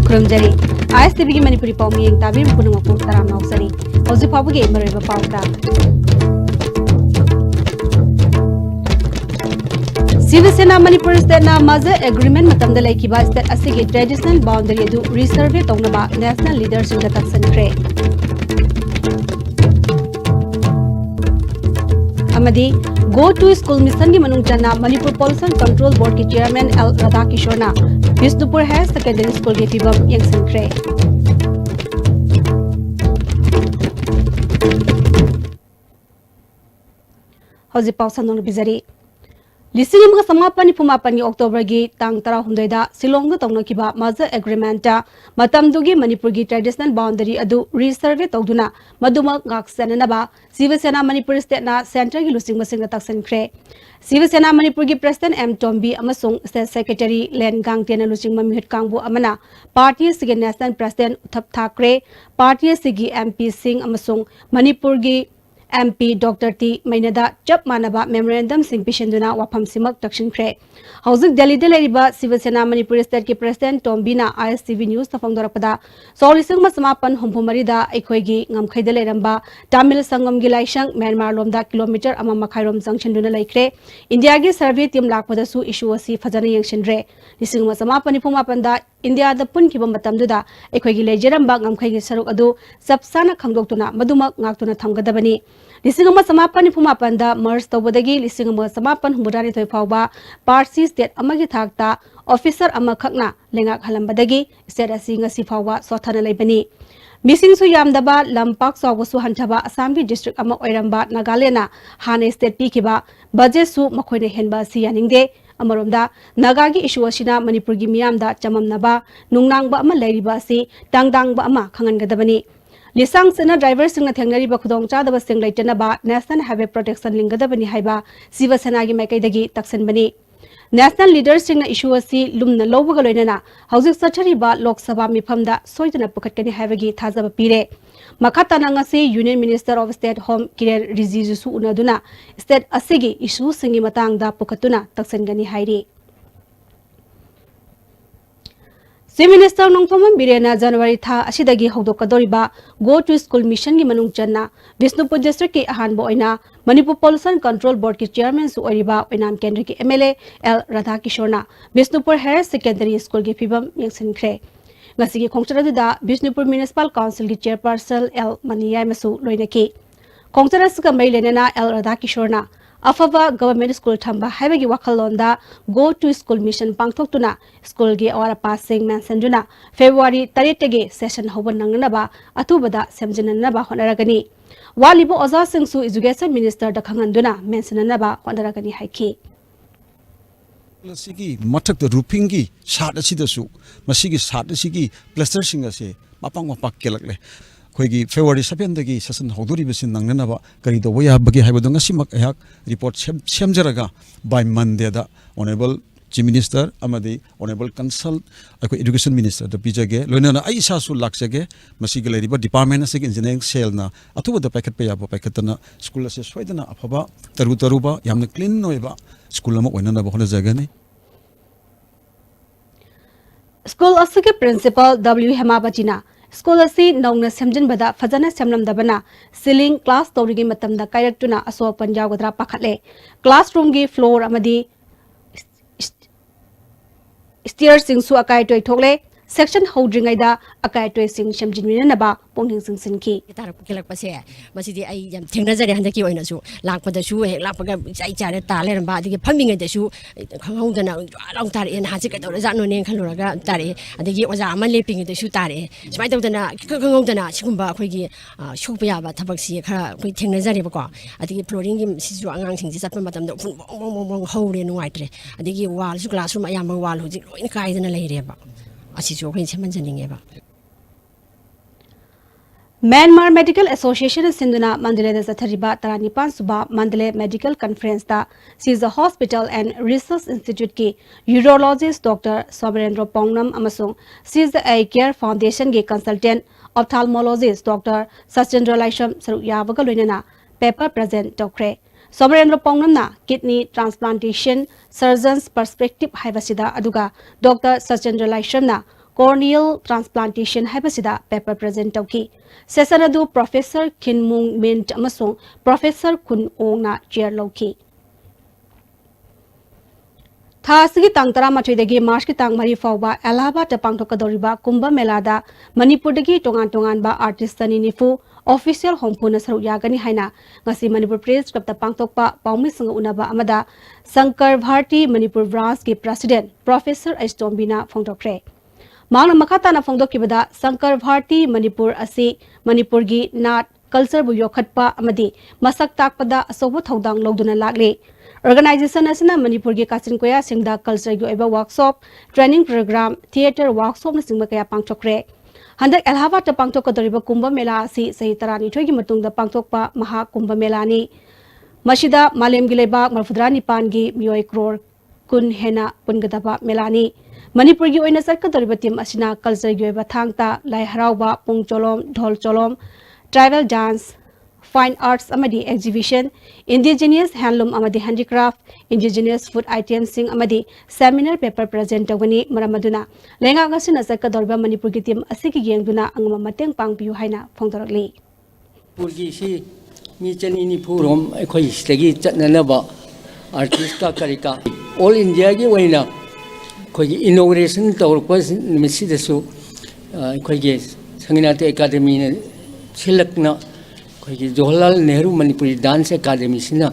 Kurumjari, ISTV Manipuri Paumi yang tabir punung aku taram nausari. Ozi pabu ge meriba pauta. Sivasena Manipur State na Maza Agreement matamda laikiba state asigi traditional boundary edu resurvey tongnaba national leaders in the taksankre. Amadi Go to School Mission ki manung chana Manipur Pollution Control Board ki Chairman L. Radhakishore na Visnupur Higher Secondary School ki fibam yang sankre. Hozi pausan nong bizari. Lising mga samapan ni pumapan ni October gi tang tara hundoida Silong tawna kiba Maza Agreement ta matamdugi Manipur gi traditional boundary adu resurvey tawduna maduma ngaksan na ba Sivasena Manipur State na center gi lusing masing taksan kre Sivasena Manipur gi President M Tombi amasung State Secretary Len Gangten na lusing mamihit kangbu amana Party sige National President Uthap Thakre Party sige MP Singh amasung Manipur gi MP Dr. T. Mainada Chap Manaba Memorandum Sing Pishenduna Wapam Simak Takshin Kre. Hauzik Delhi de Leriba Sivasena Manipur State ki President Tombina ISTV News Tafang Dorapada Solising Masamapan Humpumarida Ekoigi Ngamkhay de Leramba Tamil Sangam Gilaishang Myanmar Lomda Kilometer Ama Makhairom Junction Duna Laikre India gi survey team lakpada su issue asi Fajana Yangshinre Lising Masamapan ni Pumapanda India da pun kiba matamduda Ekoigi Lejeramba Ngamkhay gi saruk adu Sapsana Khangdoktuna Madumak Ngaktuna Thamgadabani Lising Masamapan ni Pumapanda Mers Tawbadagi Lising Masamapan Humudani Toy Fauba Parsi State Amagi Thakta Officer Amakhakna Lengak Halambadagi State Asinga Sifawa Sothana Laibani Missing su Yamdaba Lampak Sawasu Hantaba Assam District Ama Oiramba Nagalena Hane State Pikiba Budget su Makoine Henba Siyaningde Amaromda Nagagi issue asina Manipur gi miyamda chamamnaba nungnangba ama lairiba asi tangdangba ama khangangadabani Lisang sena driver singna thengnari ba khudong chadaba sing laitana ba National Highway Protection lingadabani haiba Sivasena gi mekaidagi taksanbani National leaders singna issue asi lumna lowbaga loinana hauzik sachari ba Lok Sabha mifamda soidana pukatkani haibagi thajaba pire Makhatana ngasi Union Minister of State Home Kiren Rijiju su unaduna state asigi issue singi matangda pukatuna taksangani hairi Chief Minister Nongthoman Birena January tha asidagi hodokadoriba Go to School Mission gi manung channa Visnupur District ki ahanbo oina Manipur Pollution Control Board ki Chairman su oriba oinam kendri ki MLA L Radhakishore na Visnupur Higher Secondary School gi fibam yangsinkre Ngasigi khongcharaduda Visnupur Municipal Council ki Chairperson L Maniyai masu loinaki khongcharasga mailenena L Radhakishore na Afaba Government School Thamba Haibagi Wakalonda Go to School Mission Pangthoktuna School gi awara passing mensanduna February 30 session hoban nangnaba atubada semjinanaba honaragani Walibo Oza Singsu Education Minister da khanganduna mensananaba honaragani haiki Sigi matak the roofing gi shat asidasu masigi shat asigi plaster singase mapang mapak kelakle Koigi February 7 dagi session hoduri besin nangnaba kari do waya bagi haibadonga simak ahak report semjaraga by Monday da Honorable Chief Minister amadi Honorable Consult Education Minister the pijage loinana ai sasu laksage masigi leriba department asig engineering cell na atuba da packet paya packetana school ase soidana afaba taruba yamna clean noiba school ama oinana ba hona jagani School asige principal W Hemabachina School asi nongna semjin bada fajana semlamdabana ceiling class tawrigi matamda kairatuna aso panjaw gadra pakhatle classroom gi floor amadi stairs sing su akai toy thokle section hodringaida akai toy sing semjinmina ba pongning sing sinki tar kelak pase masidi ai jam thengna jare handaki oina su lakpada su he lakpaga chai chare ta le ba digi phaming de su khanghaudana long tar en ha chi ka dawra ja no ne khaluraga tare adigi oja ama leping de su tare smai dawdana khanghaudana sigumba khoi gi shokpa ya ba thabak si khara khoi thengna jare ba ko adigi flooring gi si su angang sing ji chappa matam da bong hore no waitre adigi wall su classroom ayam wall hoji loin kai dana leire ba Myanmar Medical Association Sinduna Mandale da Sathariba Taranipan Suba Mandale Medical Conference da sees the Hospital and Research Institute ki Urologist Dr. Sobrendra Pongnam amasung sees the Eye Care Foundation ki Consultant Ophthalmologist Dr. Sachendra Laisham Saruk Yavaga Loinana paper present Dr. Sobrendra Pongnam na kidney transplantation surgeons perspective haibasida aduga Dr. Sachendra Laisham na corneal transplantation haibasida paper present tauki session adu professor Kinmung Mint amasung professor Kun Ongna chair loki थासगी तांग तरा मथुइदगी मार्च की तांग मरी फाउबा एलाहाबाद पांगथोकदोरिबा कुंभ मेलादा मणिपुरदगी टोंगान टोंगान बा artist तनी निफु official होमपुन सरू यागनी हाइना ngasi Manipur press club ता पांगथोकपा पाउमी संग उनाबा अमदा Shankar Bharti Manipur branch की president professor एस्टोम्बिना फोंदोक्रे मांग मखाताना फोंदोकिबदा शंकर भारती मणिपुर असि मणिपुर की नाट कल्चर बु योखटपा अमदी मसक ताकपदा असोबो थौदांग लौदुना लागले Organization asina Manipur gi Kachin Koya Singda culture gi oiba workshop training program theater workshop na singma kaya pangchokre handak Allahabad ta pangthokadoriba kumbha mela asi sahi tarani thoi gi matungda pangthokpa maha kumbha mela ni masida malem gi lebak marfudra nipan gi mioi crore kun hena pungadaba mela ni Manipur gi oina sarkadoriba team asina culture gi oiba thangta lai harauba pung cholom dhol cholom tribal dance fine arts amadi exhibition indigenous handloom amadi handicraft indigenous food items sing amadi seminar paper present tawani maramaduna lenga ngasina sakadorba manipur ki team asiki yengduna angma mateng pangpiu haina phongdorakli purgi si mi chani ni phurom khoi stagi chatnanaba artist ka karika all india gi waina khoi inauguration tawrpa misi desu khoi ge sanginate academy ne silakna Jawaharlal Nehru Manipuri Dance Academy sina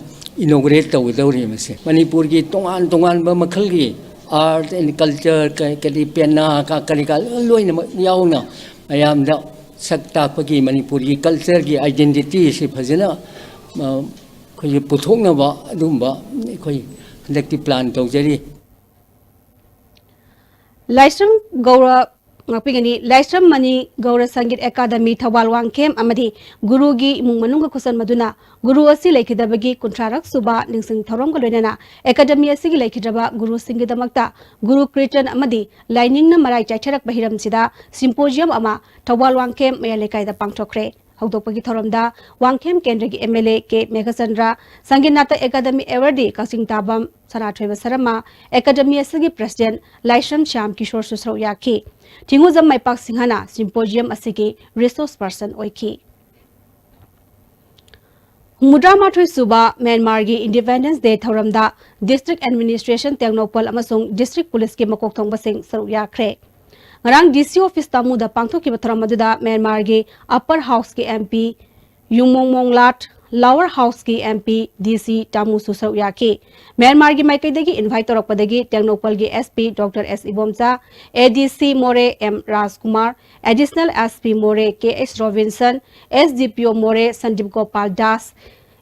inaugurate tawdawri mase Manipur ki tongan ba makhal gi art and culture ka di pena ka karika loina yauna ayam da sakta pagi Manipur ki culture ki identity se phajana khoi puthokna ba adumba khoi handakti plan tawjari Laisram Gaura ngapigani Laisram Mani Gaura Sangit Academy Thawal Wangkem amadi guru gi imung manunga kusan maduna guru asi lekhidabagi kuntrarak suba ningsing thorom galoinana academy asi gi lekhidaba guru singidamakta guru kritan amadi lining na marai chaicharak bahiram sida symposium ama Thawal Wangkem mayalekai da pangthokre hawdokpagi thoromda Wangkem Kendra gi MLA ke Meghachandra Sanginata Academy Award Kasing Tabam Sanathweba Sarama Academy asigi president Laisram Sham Kishore Susro Yaki Tinguzam Maipak Singhana symposium asigi resource person oiki Mudra Mathui Suba Myanmar gi Independence Day thoramda District Administration Tengnopal amasung District Police ki makok thongba sing saru yakre Ngarang DC office tamu da pangthoki batharamadda Myanmar gi Upper House ki MP Yungmong Monglat Lower House ki MP DC tamu susau yaki Myanmar gi maikaidagi invite torokpadagi Tengnopal gi SP Dr S Ibomcha ADC More M Rajkumar Additional SP More KS Robinson SDPO More Sandeep Gopal Das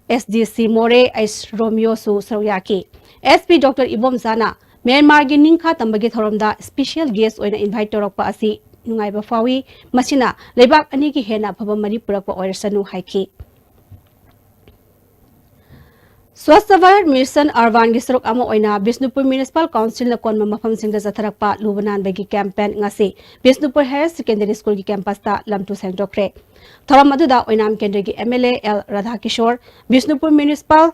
SDC More S Romeo Su Sauyaki SP Dr Ibomcha na Myanmar gi ningkha tambagi thoromda special guest oina invite torokpa asi nungaiba fawi masina lebak ani gi hena phaba mari purakpa oirsanu haiki Swasthya Bharat Mission Arvan gi saruk ama oina Bisnupur Municipal Council na konma mafam singda zatharakpa lubanan bagi campaign ngasi Bisnupur Higher Secondary School gi campus ta lamtu sengdokre thoram aduda oinam kendra gi MLA L Radhakishore Bisnupur Municipal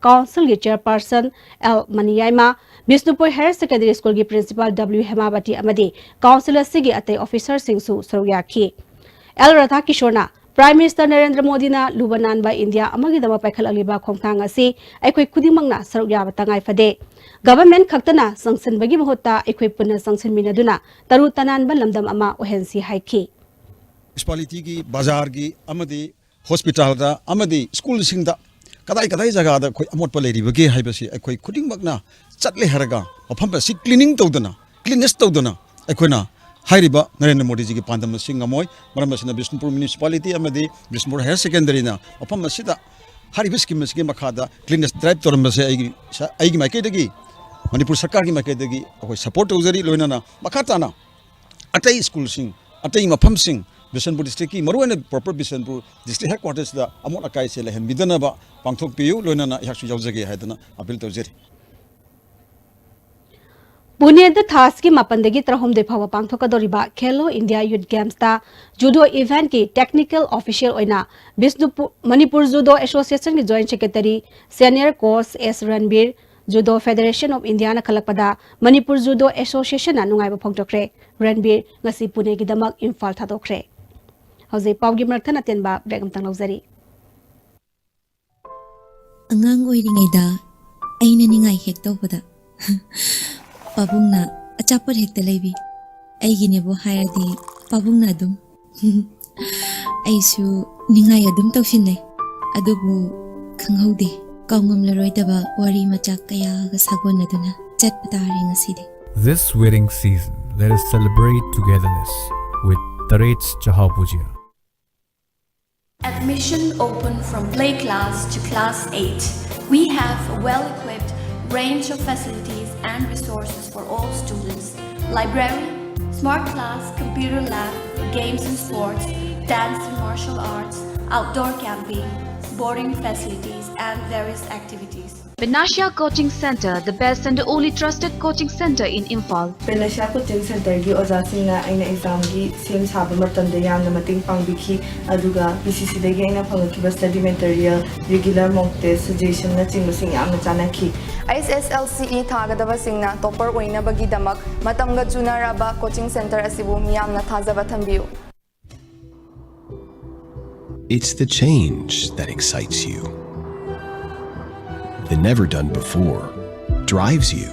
Council ki chairperson L Maniyaima Bisnupur Higher Secondary School ki principal W Hemabati amadi councilor sigi atai officer singsu saruyaki L Radhakishore na Prime Minister Narendra Modi na lubanan ba India amagi dama paikal aliba khongthang asi aikoi khudimangna sarukya batangai fade government khaktana sanction bagi mahota aikoi punna sanction minaduna taru tanan ba lamdam ama ohensi haiki municipality ki bazar ki amadi hospital da amadi school singda kadai jaga da khoi amot pa leri bagi haibasi aikoi khudingmakna chatle haraga mafam si cleaning tawdana cleanest tawdana aikoina hairiba Narendra Modi ji ki pandam singamoi maram asina Bisnupur municipality amadi Bisnupur Higher Secondary na mafam asida hariba scheme ki makhada cleanest drive toram se aigi maike dagi Manipur sarkar ki maike dagi akoi support tawjari loina na makhata na atai school sing atai mafam sing Bisnupur district ki maruane proper Bisnupur district headquarters da amot akai se lehen bidana ba pangthok piu loina na yaksu yaujage haidana appeal tawjari Pune the Thaski Mapandagi Trahom de Power Pangthokadoriba Khelo India Youth Games ta judo event ki technical official oina Bisnupur Manipur Judo Association ki joint secretary senior coach S Ranbir Judo Federation of India na khalakpada Manipur Judo Association na nungay ba phongtokre Ranbir ngasi Pune gi damak Imphal thadokre hauze pawgi marthan aten ba bregam tang lauzari Angang oiringayda aina ningai hek tawbada pabungna achapar hekta leibi aigine bo hairadi pabungna adum aisu ningai adum tawsinai adubu khanghaude kaungam wari macha kaya ga sagonaduna chatpatari ngasidi. This wedding season, let us celebrate togetherness with Taret's Chahau Puja. Admission open from play class to class 8. We have a well-equipped range of facilities and resources for all students. Library, smart class, computer lab, games and sports, dance and martial arts, outdoor camping, boarding facilities and various activities. Benasha Coaching Center, the best and the only trusted coaching center in Imphal. Benasha Coaching Center gi ojasinga aina exam gi sem saba matamda yamna mating pangbikhi aduga PCC dagi aina phangakhiba study material regular mock test suggestion na chingmasing yamna chanakhi. SSLCE thagadaba singna topper oina bagi damak matamga junaraba coaching center asibu miyamna thajaba thambiu. It's the change that excites you. The never done before drives you.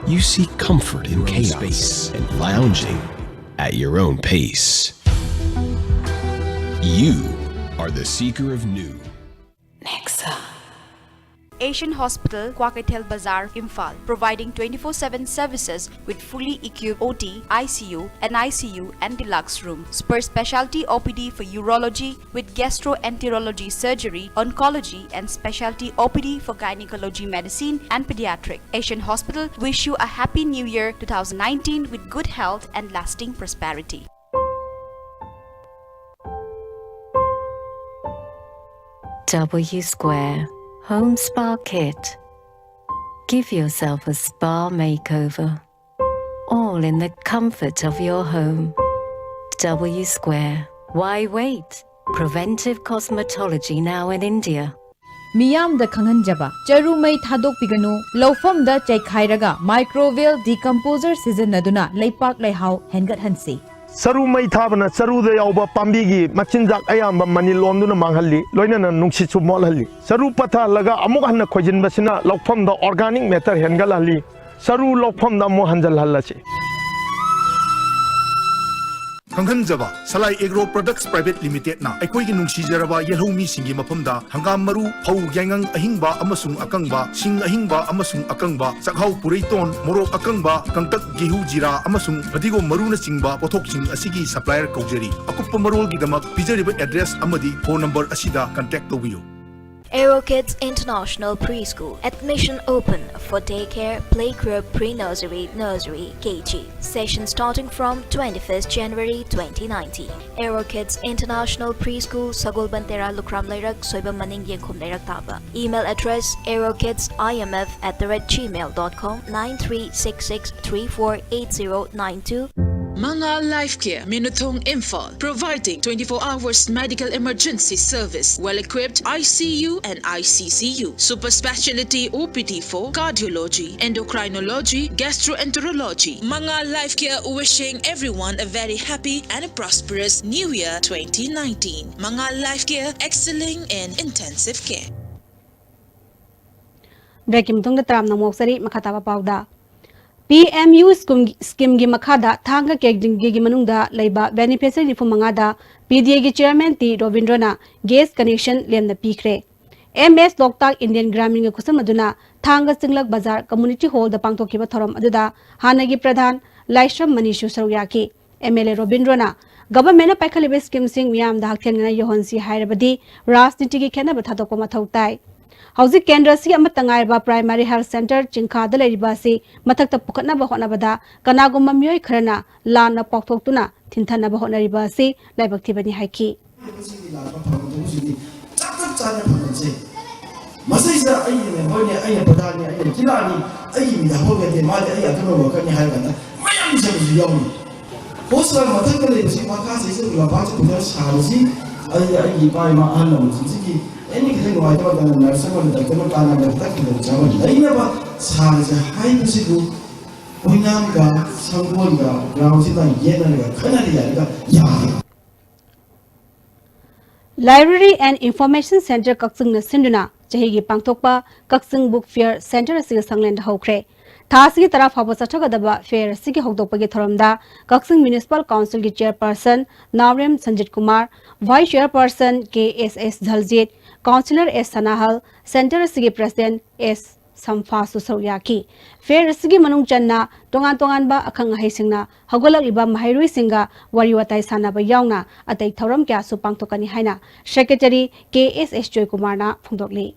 You seek comfort in chaos and lounging at your own pace. You are the seeker of new. Nexa. Asian Hospital, Kwakatel Bazaar, Imphal, providing 24/7 services with fully equipped OT, ICU, NICU and deluxe room. Super specialty OPD for urology with gastroenterology surgery, oncology and specialty OPD for gynecology medicine and pediatric. Asian Hospital wish you a happy new year 2019 with good health and lasting prosperity. W Square Home Spa Kit. Give yourself a spa makeover, all in the comfort of your home. W Square. Why wait? Preventive cosmetology now in India. Miyamda Khanganjaba, Charumai Thadok Piganu, Lofum da Chaikhairaga, microbial decomposer season Naduna, Laypak Layhau, Hengat Hansi. Saru mai thabana saru de yauba pambigi machinjak ayamba mani lomduna manghalli loinana nungsi chu molhalli saru patha laga amuk hanna khojin basina lokpham da organic matter hengalali saru lokpham da mo hanjal halachi Kanghanjaba Salai Agro Products Private Limited na aikoigi nungsijaraba yelhomi singi maphamda hangam maru phau yangang ahingba amasung akangba sing ahingba amasung akangba sakhau pureiton morok akangba kangtak gehu jira amasung adigo maruna singba pothok sing asigi supplier kaujari akuppa marol gidamak pijariba address amadi phone number asida contact tobiyo. AeroKids International Preschool. Admission open for daycare, playgroup, pre-nursery, nursery, KG. Session starting from 21st January 2019. AeroKids International Preschool, Sagol Bantera Lukram Lairak, Soiba Maning Yengkhum Lairak Taba. Email address aerokidsimf@gmail.com 9366348092. Mga Life Care, Minuthong Imphal, providing 24 hours medical emergency service, well-equipped ICU and ICCU, super specialty OPD for cardiology, endocrinology, gastroenterology. Mga Life Care wishing everyone a very happy and a prosperous New Year 2019. Mga Life Care excelling in intensive care. Breaking tung the tram na moksari makataba pauda. PMU scheme gi makhada thanga kegding gi manungda leiba beneficiary fu mangada PDA gi chairman T Rovindrana gas connection lemna pikre MS Loktak Indian Gramin gi kusam aduna thanga singlak bazar community hall da pangthokiba thoram aduda hanagi pradhan Laishram Manishu Saryaki MLA Rovindrana government pakhalibe scheme sing miam da hakthengna yohonsi hairabadi rajniti gi khena bathadokko mathautai Hauzik Kendra si amatangai ba primary health center Chingkha da leriba si mathakta pukatna ba hona bada kanagum mamyoi kharana lana pokthokuna thinthana ba hona riba si laibak thibani haiki Masisa ai ne hoye ai badani ai kilani ai mi da hoga de ma da ai atuma ba kan hai ganda mayam sai ji yawi hosa mathakta le si makha sai sai ba ba ta kuma sa ji ai ai bai ma an mu ji any thing ꯅꯨꯡꯉꯥꯏꯇꯕ ꯃꯇꯝꯗ nurse ꯑꯃꯅ doctor ꯑꯃ ꯇꯥꯟꯅꯕ ꯇꯛꯈꯤꯗꯕ ꯆꯥꯕ ꯂꯩꯅꯕ ꯁꯥꯁꯦ ꯍꯥꯏꯕꯁꯤꯕꯨ ꯑꯣꯏꯅꯥꯝꯒ ꯁꯪꯒꯣꯜꯒ ꯒ꯭ꯔꯥꯎꯟꯁꯤꯗ ꯌꯦꯠꯅꯔꯒ ꯈꯟꯅꯔ ꯌꯥꯔꯒ ꯌꯥꯗꯦ Library and Information Center Kakching na sinduna chahigi pangthokpa Kakching Book Fair Center asiga sanglen da hokre thasigi tara phaba chachagadaba fair asigi hokdokpagi thoramda Kakching Municipal Council gi chairperson Navrem Sanjit Kumar, Vice Chairperson KSS Dhaljit, Councillor S Sanahal, Center asigi President S Samfa Susawyaki fair asigi manung channa tongan ba akhang haisingna hagolak liba mahairui singa wari watai sanaba yauna atai thoram kya su pangthokani haina Secretary KSS Joy Kumar na phungdokli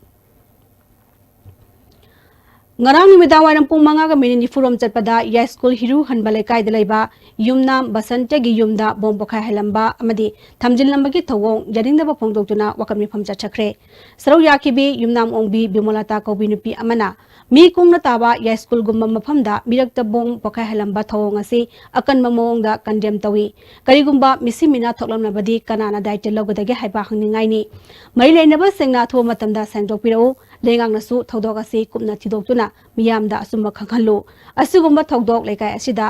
ngarang nimida waram pung manga ga mini furom chatpada ya school hiru hanbale kai dalaiba yumna basante gi yumda bombokhai helamba amadi thamjin lambagi thawong jading daba phongdoktuna wakami pham chachakre sarau yakibi yumnam ongbi bimolata kobi nupi amana mi kungna taba ya school gumma maphamda mirakta bong pokhai helamba thawong asi akan mamongda condemn tawi karigumba misimina thoklamna badi kanana daite logodage haiba hangningai ni maileinaba sengna tho matamda sangdokpirau lengang nasu thodok asi kupna thidoktuna miyamda asumba khanghallu asigumba thodok lekai asida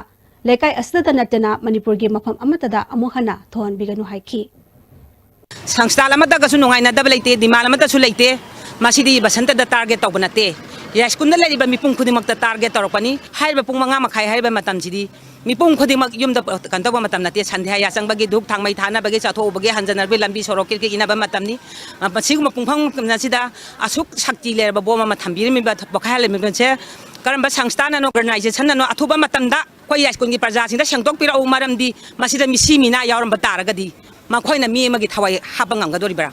lekai asida natana manipur gi mafam amatada amuhana thon biganu haiki Sangstal amata kasu nungai na dablaite dimal amata su leite masidi basanta da target tawbanate ya skunda le ba mipung khudimak ta target taropani haiba pung manga makhai haiba matam sidi mipung khudimak yumda kantawa matam nate sandhya ya sangbagi duk thangmai thana bagi chatho bagi hanjanar be lambi sorokir ke ina ba matamni pasiguma pungphang nasida asuk sakti le ba boma mathambir mi ba bakhai le mi che karamba sangstana no organization no athuba matamda koi ya skun gi praja sinda sangtok pira u maramdi masida misimina yawram ba taragadi makhoi na mi magi thawai habangam ga doribara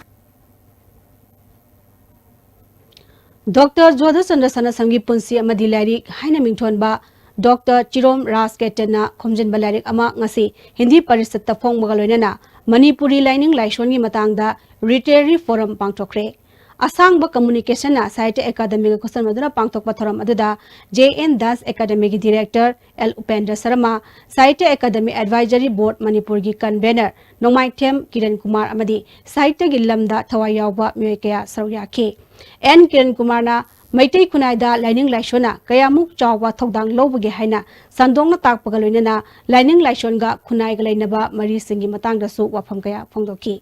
Dr. Jodha Chandra Sana Sangi Punsi amadi Larik haina mingthon ba Dr. Chirom Ras Ketena Khomjin Balarik ama ngasi Hindi Parisat ta phong magaloina Manipuri lining laishon gi matangda literary forum pangthokre asang ba communication na site academy ga question madura pangthok pa thoram aduda JN Das Academy gi director L Upendra Sharma site academy advisory board Manipur gi convener Nongmai Them Kiran Kumar amadi site gi lamda thawai yawba myoy kaya saryakhe N Kiran Kumar na Maitai Kunaida lining laishona kayamuk chawwa thokdang lobage haina sandongna takpaga loinana lining laishon ga khunai ga lainaba mari singi matangda su wafam kaya phongdoki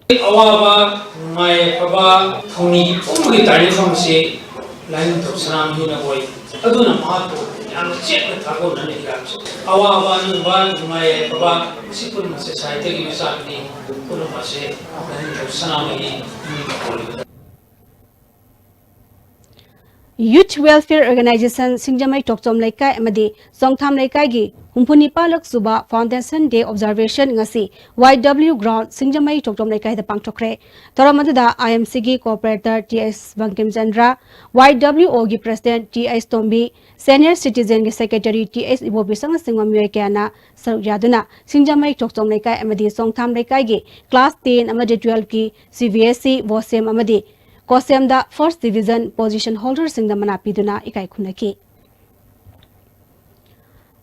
awaba mai paba thoni umgi tani famse line to sanam hina boy aduna mato yang chet na thago na ni ga awaba nu ba mai paba sipun society gi masa ni kuno mase line to sanam ni Youth Welfare Organization Singjamai Tokchom Laikai amadi Songtham Laikai gi Humpuni Palak Suba Foundation Day Observation ngasi YW Ground Singjamai Tokchom Laikai da pangthokre toramada IMC gi cooperator TS Bankim Chandra YWO gi President TS Tombi Senior Citizen gi Secretary TS Ibobi sang singwam yoikana saruyaduna Singjamai Tokchom Laikai amadi Songtham Laikai gi Class 10 amadi 12 ki CBSE Bosem amadi Kosemda First Division Position Holder Singda Manapiduna Ikai Kunaki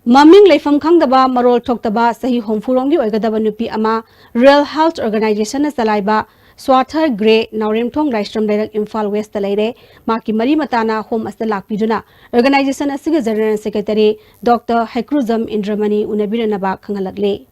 Maming Leifam Kangdaba Marol Toktaba Sahi Homfurongi Oigadaba Nupi Ama Real Health Organization Salaiba Swarther Grey Naurim Tong Raistrom Direct Imphal West Laire Maki Mari Matana Home Astalak Piduna Organization Asiga General Secretary Dr. Hekruzam Indramani Unabiranaba Kangalakle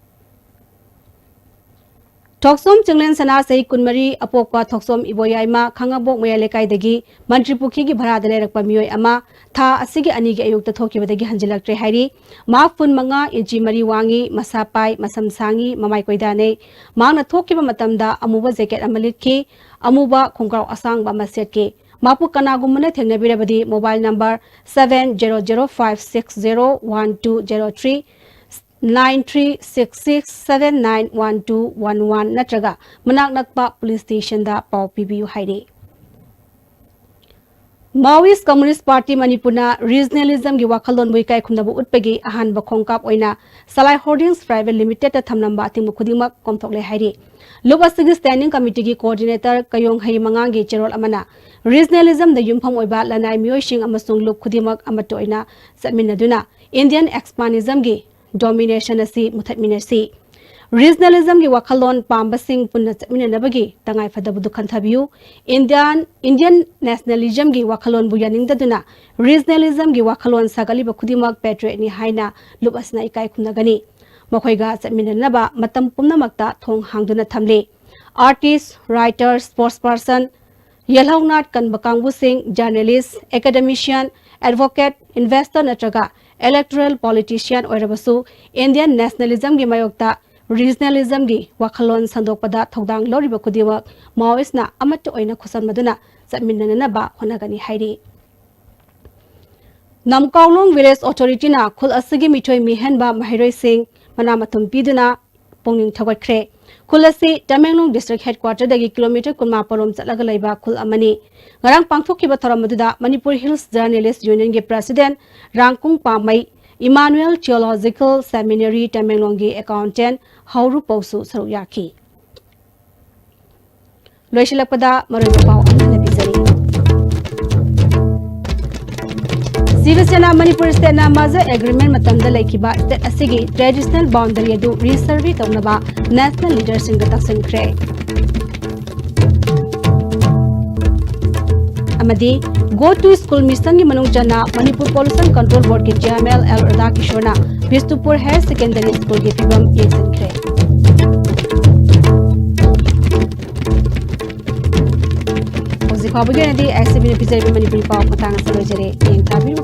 Toksom Chinglen Sana Sai Kunmari Apokpa Toksom Iboyaima Kangabok Mayalekai Dagi Mantripuki gi Bharada Lerakpa Miyoi Ama Tha Asigi Anigi Ayukta Thokibadagi Hanjilaktre Hairi Mafun Manga Inchi Mari Wangi Masapai Masamsangi Mamai Koidane Mangna Thokiba Matamda Amuba Jacket Amalitki Amuba Khongkraw Asang ba Masetki Mapu Kanagumana Thengnabirabadi mobile number 7005601203 9366791211 natraga manak nakpa police station da pau PBU hairi Maoist Communist Party Manipurna regionalism gi wakhalon buikai khumnabu utpegi ahan ba khongkap oina Salai Holdings Private Limited ta thamnamba ating khudingmak komthokle hairi Lubasigi Standing Committee gi coordinator Kayong Hai Mangangi Cherol amana regionalism da yumpham oiba lanai mioishing amasung lub khudimak amato oina satminaduna Indian expanism gi domination asi muthatminasi Regionalism gi wakhalon pambasing punna chapminanabagi tangai fadabudu khanthabiu Indian nationalism gi wakhalon bu yaningdaduna regionalism gi wakhalon sagali bakhudimak patriot ni haina lubasna ikai khunagani makhoiga chapminanaba matam pumnamakta thong hangduna thamle artists writers sports person yelhawnat kanbakangbu sing journalist academician advocate investor natraga electoral politician oirabasu Indian nationalism gi mayokta regionalism gi wakhalon sandokpada thodang loriba kudiwak maoisna amatto oina khusan maduna chapminana ba honagani hairi Namkaulong village authority na khul asigi mithoi mihen ba mahiroi sing manamatum piduna pongning thawakre khulasi Tamenglong district headquarter dagi kilometer kunma parom chalaga laiba khul amani ngarang pangthokkiba thoramduda Manipur Hills Journalist Union gi president Rangkung Pamai Emmanuel Theological Seminary Tamenglongi accountant Hauru Pausu Saruyaki. Loisilakpada Marupau Anabizari. Sivasena Manipur State na Maza Agreement Matamda Laikiba State Asigi traditional boundary adu resurvey Taunaba national leaders in Gatasan Kre. Amadi Go to School Mission ki manung jana Manipur Pollution Control Board ki chairman L Radha Kishorna Bistupur Higher Secondary School ki fibam yesin kre. Ozi khawbagi nadi SCB ni pizari Manipur pao matang sa lojere yang tabi